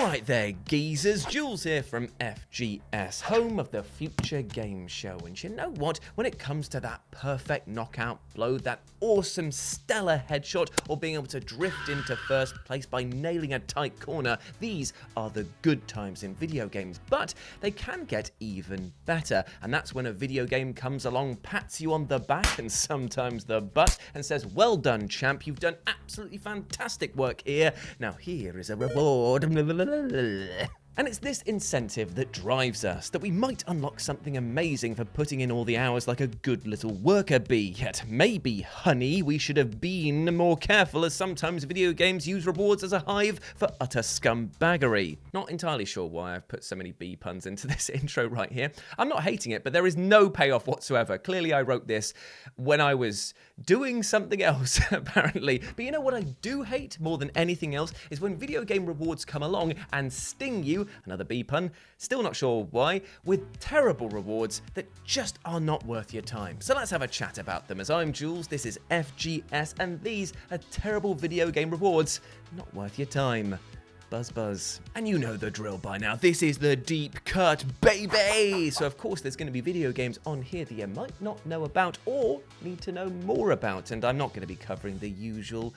Alright there, geezers, Jules here from FGS, home of the Future Game Show. And you know what? When it comes to that perfect knockout blow, that awesome stellar headshot, or being able to drift into first place by nailing a tight corner, these are the good times in video games. But they can get even better, and that's when a video game comes along, pats you on the back and sometimes the butt, and says, "Well done, champ, you've done absolutely fantastic work here. Now here is a reward." And it's this incentive that drives us, that we might unlock something amazing for putting in all the hours like a good little worker bee. Yet maybe, honey, we should have been more careful, as sometimes video games use rewards as a hive for utter scumbaggery. Not entirely sure why I've put so many bee puns into this intro right here. I'm not hating it, but there is no payoff whatsoever. Clearly I wrote this when I was doing something else, apparently. But you know what I do hate more than anything else is when video game rewards come along and sting you, another bee pun, still not sure why, with terrible rewards that just are not worth your time. So let's have a chat about them. As I'm Jules, this is FGS, and these are terrible video game rewards not worth your time. Buzz buzz. And you know the drill by now. This is the deep cut, baby! So of course there's going to be video games on here that you might not know about or need to know more about. And I'm not going to be covering the usual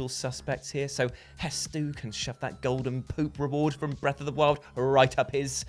suspects here. So Hestu can shove that golden poop reward from Breath of the Wild right up his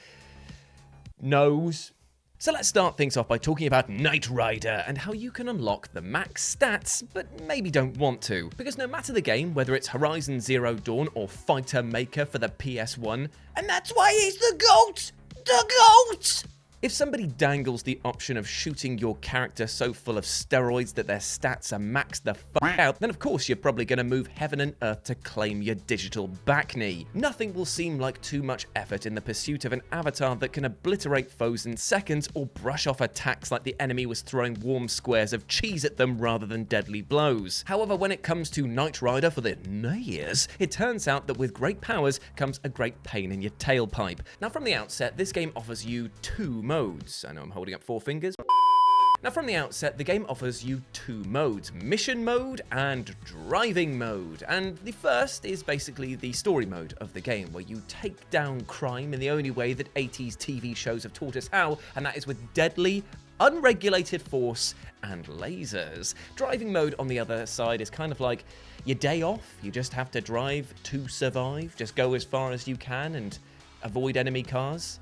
nose. So let's start things off by talking about Knight Rider and how you can unlock the max stats, but maybe don't want to. Because no matter the game, whether it's Horizon Zero Dawn or Fighter Maker for the PS1, and that's why he's the GOAT! The GOAT! If somebody dangles the option of shooting your character so full of steroids that their stats are maxed the fuck out, then of course you're probably going to move heaven and earth to claim your digital back knee. Nothing will seem like too much effort in the pursuit of an avatar that can obliterate foes in seconds or brush off attacks like the enemy was throwing warm squares of cheese at them rather than deadly blows. However, when it comes to Knight Rider for the nayers, it turns out that with great powers comes a great pain in your tailpipe. Now from the outset, this game offers you two modes. I know I'm holding up four fingers. Now from the outset, the game offers you two modes, mission mode and driving mode. And the first is basically the story mode of the game, where you take down crime in the only way that 80s TV shows have taught us how, and that is with deadly, unregulated force and lasers. Driving mode on the other side is kind of like your day off. You just have to drive to survive, just go as far as you can and avoid enemy cars.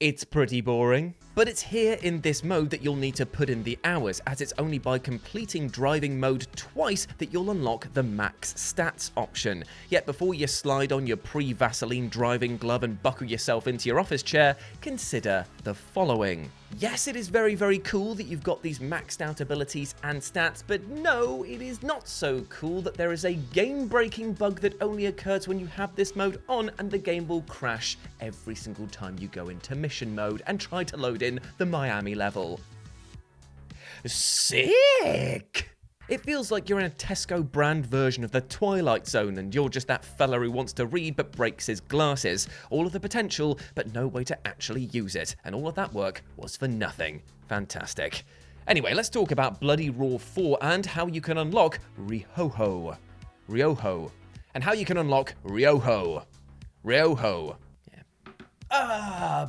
It's pretty boring. But it's here in this mode that you'll need to put in the hours, as it's only by completing driving mode twice that you'll unlock the max stats option. Yet before you slide on your pre-Vaseline driving glove and buckle yourself into your office chair, consider the following. Yes, it is very, very cool that you've got these maxed out abilities and stats, but no, it is not so cool that there is a game-breaking bug that only occurs when you have this mode on, and the game will crash every single time you go into mission mode and try to load in the Miami level. Sick! It feels like you're in a Tesco brand version of the Twilight Zone, and you're just that fella who wants to read but breaks his glasses. All of the potential, but no way to actually use it. And all of that work was for nothing. Fantastic. Anyway, let's talk about Bloody Roar 4 and how you can unlock Ryoho. And how you can unlock Ryoho.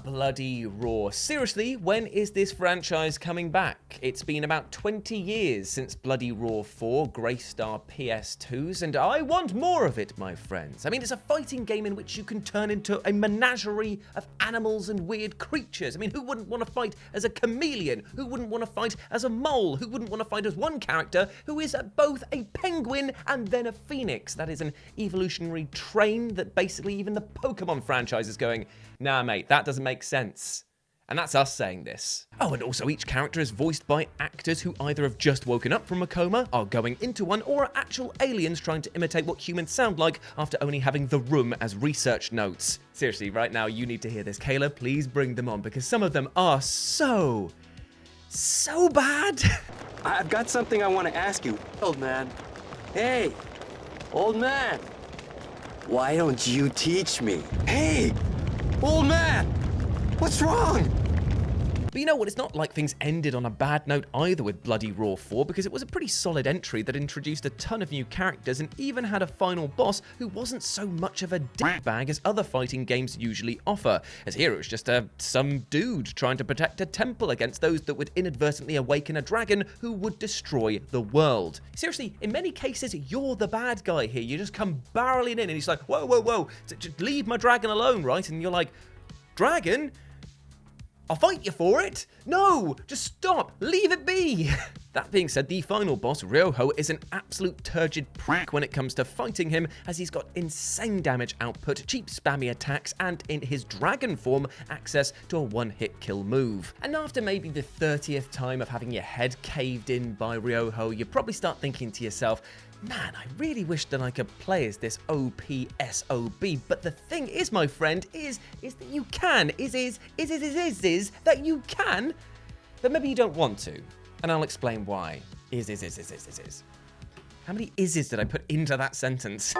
Bloody Roar. Seriously, when is this franchise coming back? It's been about 20 years since Bloody Roar 4 graced our PS2s, and I want more of it, my friends. I mean, it's a fighting game in which you can turn into a menagerie of animals and weird creatures. I mean, who wouldn't want to fight as a chameleon? Who wouldn't want to fight as a mole? Who wouldn't want to fight as one character who is both a penguin and then a phoenix? That is an evolutionary train that basically even the Pokemon franchise is going, nah, mate, that doesn't make sense. And that's us saying this. Oh, and also each character is voiced by actors who either have just woken up from a coma, are going into one, or are actual aliens trying to imitate what humans sound like after only having The Room as research notes. Seriously, right now you need to hear this. Kayla, please bring them on, because some of them are so bad. I've got something I want to ask you, old man. Hey, old man. Why don't you teach me? Hey, old man, what's wrong? But you know what, it's not like things ended on a bad note either with Bloody Roar 4, because it was a pretty solid entry that introduced a ton of new characters and even had a final boss who wasn't so much of a dickbag as other fighting games usually offer, as here it was just some dude trying to protect a temple against those that would inadvertently awaken a dragon who would destroy the world. Seriously, in many cases, you're the bad guy here. You just come barreling in and he's like, whoa, whoa, whoa, just leave my dragon alone, right? And you're like, dragon? I'll fight you for it. No, just stop, leave it be. That being said, the final boss, Ryoho, is an absolute turgid prick when it comes to fighting him, as he's got insane damage output, cheap spammy attacks, and in his dragon form, access to a one-hit kill move. And after maybe the 30th time of having your head caved in by Ryoho, you probably start thinking to yourself, man, I really wish that I could play as this OP SOB, but the thing is, my friend, is that you can, is that you can, but maybe you don't want to, and I'll explain why. Is. How many ises did I put into that sentence?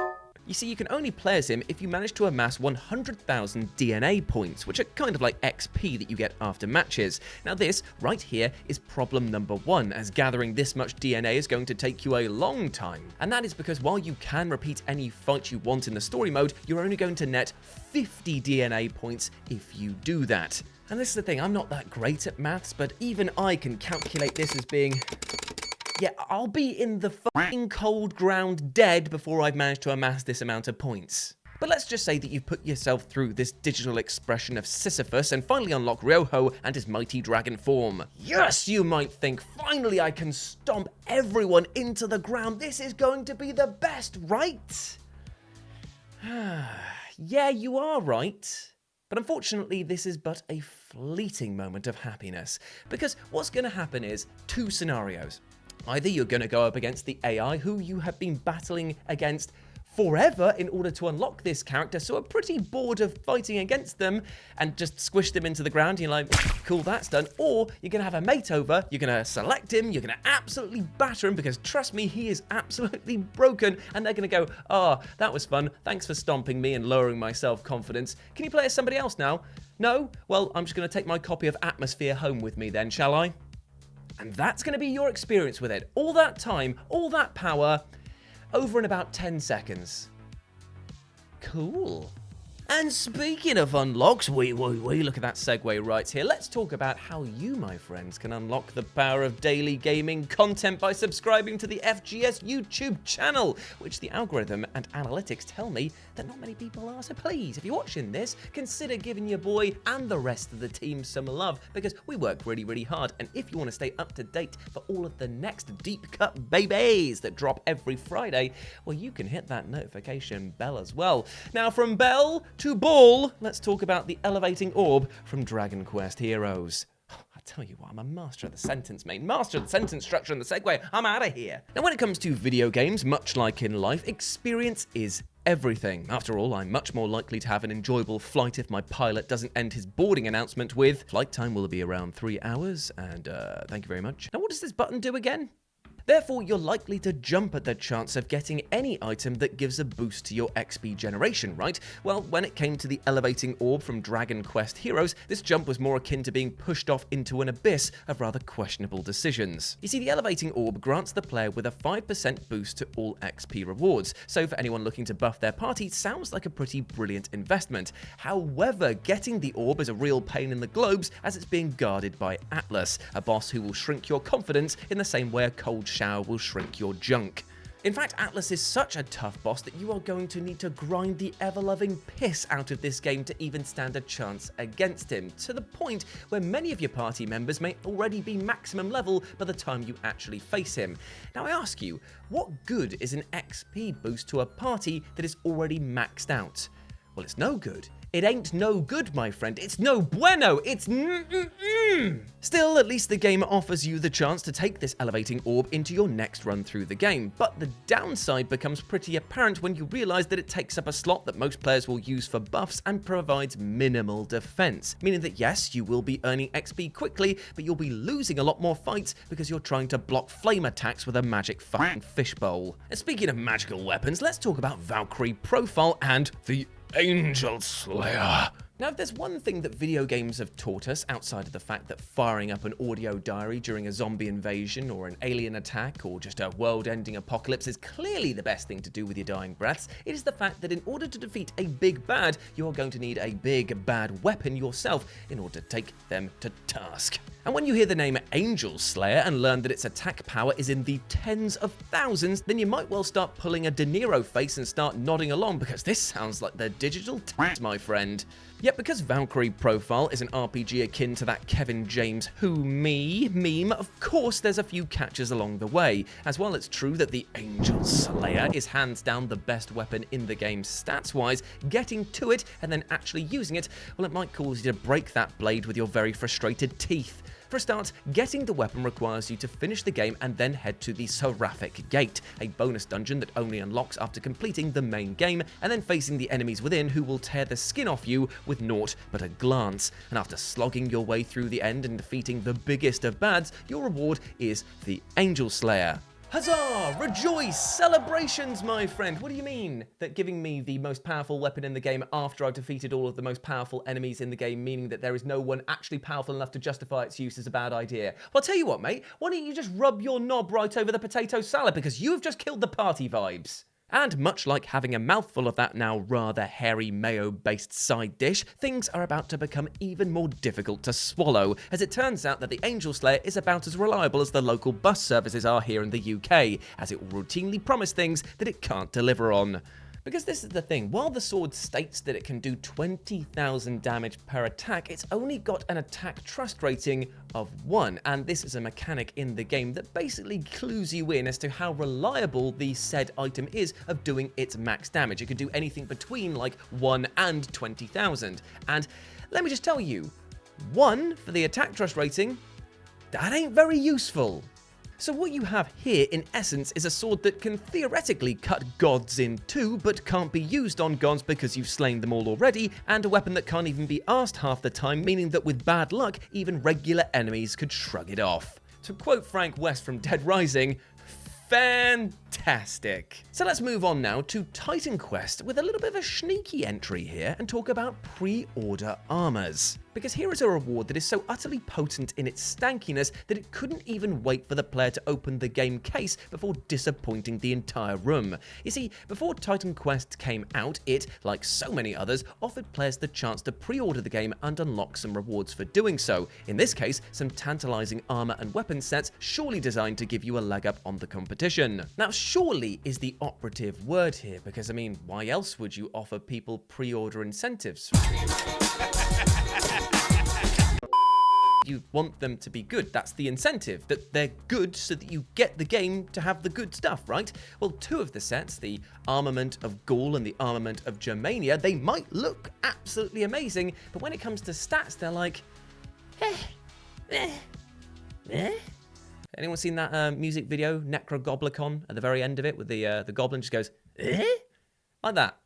You see, you can only play as him if you manage to amass 100,000 DNA points, which are kind of like XP that you get after matches. Now this, right here, is problem number 1, as gathering this much DNA is going to take you a long time. And that is because while you can repeat any fight you want in the story mode, you're only going to net 50 DNA points if you do that. And this is the thing, I'm not that great at maths, but even I can calculate this as being... yeah, I'll be in the fucking cold ground dead before I've managed to amass this amount of points. But let's just say that you've put yourself through this digital expression of Sisyphus and finally unlock Ryoho and his mighty dragon form. Yes, you might think, finally I can stomp everyone into the ground. This is going to be the best, right? Yeah, you are right. But unfortunately, this is but a fleeting moment of happiness, because what's going to happen is 2 scenarios. Either you're going to go up against the AI who you have been battling against forever in order to unlock this character, so are pretty bored of fighting against them and just squish them into the ground. You're like, cool, that's done. Or you're going to have a mate over, you're going to select him, you're going to absolutely batter him because trust me, he is absolutely broken, and they're going to go, that was fun, thanks for stomping me and lowering my self-confidence. Can you play as somebody else now? No? Well, I'm just going to take my copy of Atmosphere home with me then, shall I? And that's going to be your experience with it. All that time, all that power, over in about 10 seconds. Cool. And speaking of unlocks, look at that segue right here. Let's talk about how you, my friends, can unlock the power of daily gaming content by subscribing to the FGS YouTube channel, which the algorithm and analytics tell me that not many people are. So please, if you're watching this, consider giving your boy and the rest of the team some love, because we work really, really hard. And if you want to stay up to date for all of the next deep cut babies that drop every Friday, well, you can hit that notification bell as well. Now, from bell to ball, let's talk about the elevating orb from Dragon Quest Heroes. I tell you what, I'm a master of the sentence, mate. Master of the sentence structure and the segue. I'm out of here. Now, when it comes to video games, much like in life, experience is everything. After all, I'm much more likely to have an enjoyable flight if my pilot doesn't end his boarding announcement with, flight time will be around 3 hours, and thank you very much. Now, what does this button do again? Therefore, you're likely to jump at the chance of getting any item that gives a boost to your XP generation, right? Well, when it came to the elevating orb from Dragon Quest Heroes, this jump was more akin to being pushed off into an abyss of rather questionable decisions. You see, the elevating orb grants the player with a 5% boost to all XP rewards, so for anyone looking to buff their party, sounds like a pretty brilliant investment. However, getting the orb is a real pain in the globes, as it's being guarded by Atlas, a boss who will shrink your confidence in the same way a cold shower will shrink your junk. In fact, Atlas is such a tough boss that you are going to need to grind the ever-loving piss out of this game to even stand a chance against him, to the point where many of your party members may already be maximum level by the time you actually face him. Now I ask you, what good is an XP boost to a party that is already maxed out? Well, it's no good. It ain't no good, my friend. It's no bueno. It's Still, at least the game offers you the chance to take this elevating orb into your next run through the game, but the downside becomes pretty apparent when you realize that it takes up a slot that most players will use for buffs and provides minimal defense, meaning that yes, you will be earning XP quickly, but you'll be losing a lot more fights because you're trying to block flame attacks with a magic fucking fishbowl. And speaking of magical weapons, let's talk about Valkyrie Profile and the Angel Slayer. Now, if there's one thing that video games have taught us, outside of the fact that firing up an audio diary during a zombie invasion or an alien attack or just a world-ending apocalypse is clearly the best thing to do with your dying breaths, it is the fact that in order to defeat a big bad, you are going to need a big bad weapon yourself in order to take them to task. And when you hear the name Angel Slayer and learn that its attack power is in the tens of thousands, then you might well start pulling a De Niro face and start nodding along, because this sounds like the digital tax, my friend. Yet because Valkyrie Profile is an RPG akin to that Kevin James "Who Me" meme, of course there's a few catches along the way. As well, it's true that the Angel Slayer is hands down the best weapon in the game stats-wise. Getting to it and then actually using it, well, it might cause you to break that blade with your very frustrated teeth. For a start, getting the weapon requires you to finish the game and then head to the Seraphic Gate, a bonus dungeon that only unlocks after completing the main game, and then facing the enemies within who will tear the skin off you with naught but a glance. And after slogging your way through the end and defeating the biggest of bads, your reward is the Angel Slayer. Huzzah! Rejoice! Celebrations, my friend! What do you mean that giving me the most powerful weapon in the game after I've defeated all of the most powerful enemies in the game, meaning that there is no one actually powerful enough to justify its use, is a bad idea? Well, I'll tell you what, mate. Why don't you just rub your knob right over the potato salad, because you have just killed the party vibes. And much like having a mouthful of that now rather hairy mayo-based side dish, things are about to become even more difficult to swallow, as it turns out that the Angel Slayer is about as reliable as the local bus services are here in the UK, as it will routinely promise things that it can't deliver on. Because this is the thing, while the sword states that it can do 20,000 damage per attack, it's only got an attack trust rating of 1, and this is a mechanic in the game that basically clues you in as to how reliable the said item is of doing its max damage. It can do anything between like 1 and 20,000, and let me just tell you, 1 for the attack trust rating, that ain't very useful. So what you have here, in essence, is a sword that can theoretically cut gods in two, but can't be used on gods because you've slain them all already, and a weapon that can't even be asked half the time, meaning that with bad luck, even regular enemies could shrug it off. To quote Frank West from Dead Rising, fantastic. So let's move on now to Titan Quest with a little bit of a sneaky entry here and talk about pre-order armors. Because here is a reward that is so utterly potent in its stankiness that it couldn't even wait for the player to open the game case before disappointing the entire room. You see, before Titan Quest came out, it, like so many others, offered players the chance to pre-order the game and unlock some rewards for doing so. In this case, some tantalizing armor and weapon sets, surely designed to give you a leg up on the competition. Now, surely is the operative word here, because I mean, why else would you offer people pre-order incentives? You want them to be good. That's the incentive, that they're good so that you get the game to have the good stuff, right? Well, two of the sets, the Armament of Gaul and the Armament of Germania, they might look absolutely amazing, but when it comes to stats, they're like, Anyone seen that music video, Necrogoblicon, at the very end of it, with the goblin just goes, like that.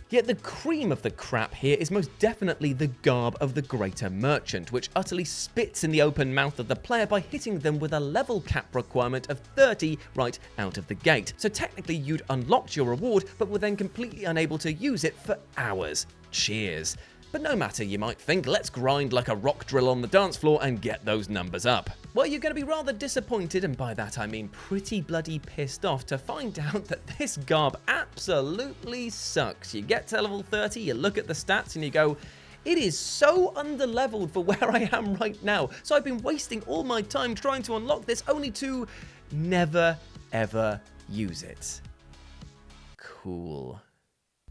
Yet the cream of the crap here is most definitely the garb of the Greater Merchant, which utterly spits in the open mouth of the player by hitting them with a level cap requirement of 30 right out of the gate. So technically you'd unlocked your reward, but were then completely unable to use it for hours. Cheers. But no matter, you might think, let's grind like a rock drill on the dance floor and get those numbers up. Well, you're going to be rather disappointed, and by that I mean pretty bloody pissed off, to find out that this garb absolutely sucks. You get to level 30, you look at the stats and you go, it is so underleveled for where I am right now. So I've been wasting all my time trying to unlock this only to never ever use it. Cool.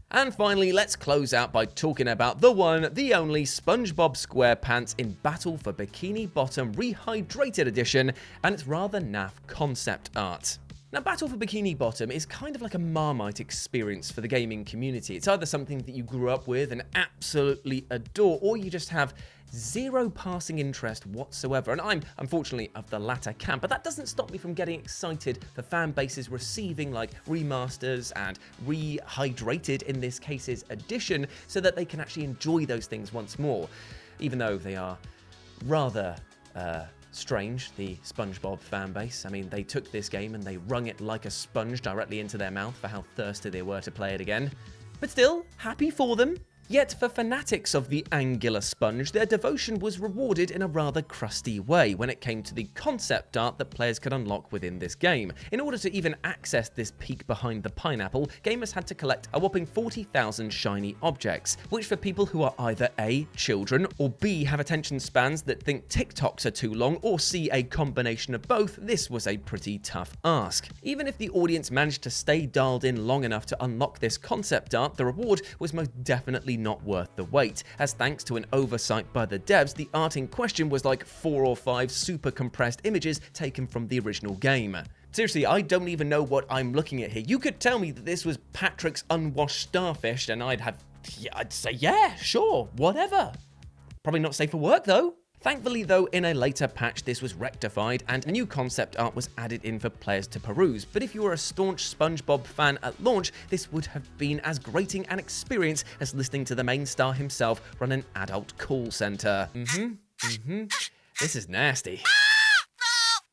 And finally, let's close out by talking about the one, the only Spongebob Squarepants in Battle for Bikini Bottom Rehydrated Edition and its rather naff concept art. Now, Battle for Bikini Bottom is kind of like a Marmite experience for the gaming community. It's either something that you grew up with and absolutely adore, or you just have zero passing interest whatsoever. And I'm unfortunately of the latter camp, but that doesn't stop me from getting excited for fan bases receiving like remasters and Rehydrated, in this case's edition, so that they can actually enjoy those things once more, even though they are rather strange, the Spongebob fan base. I mean, they took this game and they wrung it like a sponge directly into their mouth for how thirsty they were to play it again. But still, happy for them. Yet for fanatics of the angular sponge, their devotion was rewarded in a rather crusty way when it came to the concept art that players could unlock within this game. In order to even access this peek behind the pineapple, gamers had to collect a whopping 40,000 shiny objects, which for people who are either A, children, or B, have attention spans that think TikToks are too long, or C, a combination of both, this was a pretty tough ask. Even if the audience managed to stay dialed in long enough to unlock this concept art, the reward was most definitely not worth the wait, as thanks to an oversight by the devs, the art in question was like 4 or 5 super compressed images taken from the original game. Seriously, I don't even know what I'm looking at here. You could tell me that this was Patrick's unwashed starfish and I'd say, yeah, sure, whatever. Probably not safe for work though. Thankfully though, in a later patch this was rectified and a new concept art was added in for players to peruse, but if you were a staunch Spongebob fan at launch, this would have been as grating an experience as listening to the main star himself run an adult call center. This is nasty.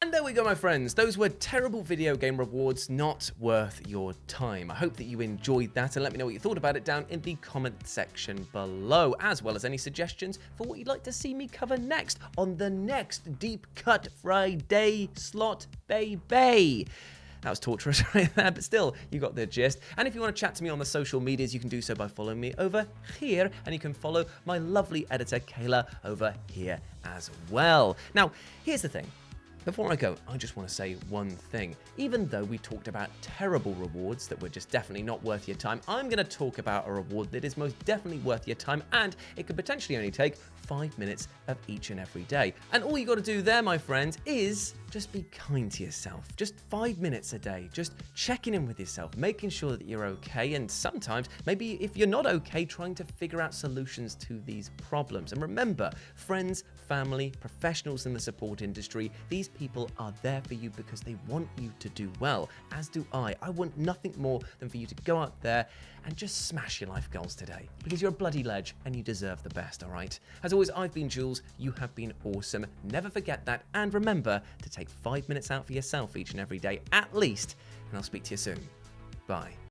And there we go, my friends. Those were terrible video game rewards not worth your time. I hope that you enjoyed that and let me know what you thought about it down in the comment section below, as well as any suggestions for what you'd like to see me cover next on the next Deep Cut Friday slot, baby. That was torturous right there, but still, you got the gist. And if you want to chat to me on the social medias, you can do so by following me over here, and you can follow my lovely editor, Kayla, over here as well. Now, here's the thing. Before I go, I just want to say one thing. Even though we talked about terrible rewards that were just definitely not worth your time, I'm going to talk about a reward that is most definitely worth your time, and it could potentially only take 5 minutes of each and every day. And all you got to do there, my friends, is just be kind to yourself. Just 5 minutes a day, just checking in with yourself, making sure that you're okay, and sometimes, maybe if you're not okay, trying to figure out solutions to these problems. And remember, friends, family, professionals in the support industry, these people are there for you because they want you to do well, as do I. I want nothing more than for you to go out there and just smash your life goals today, because you're a bloody ledge and you deserve the best, all right? As always, I've been Jules, you have been awesome. Never forget that, and remember to take 5 minutes out for yourself each and every day, at least, and I'll speak to you soon. Bye.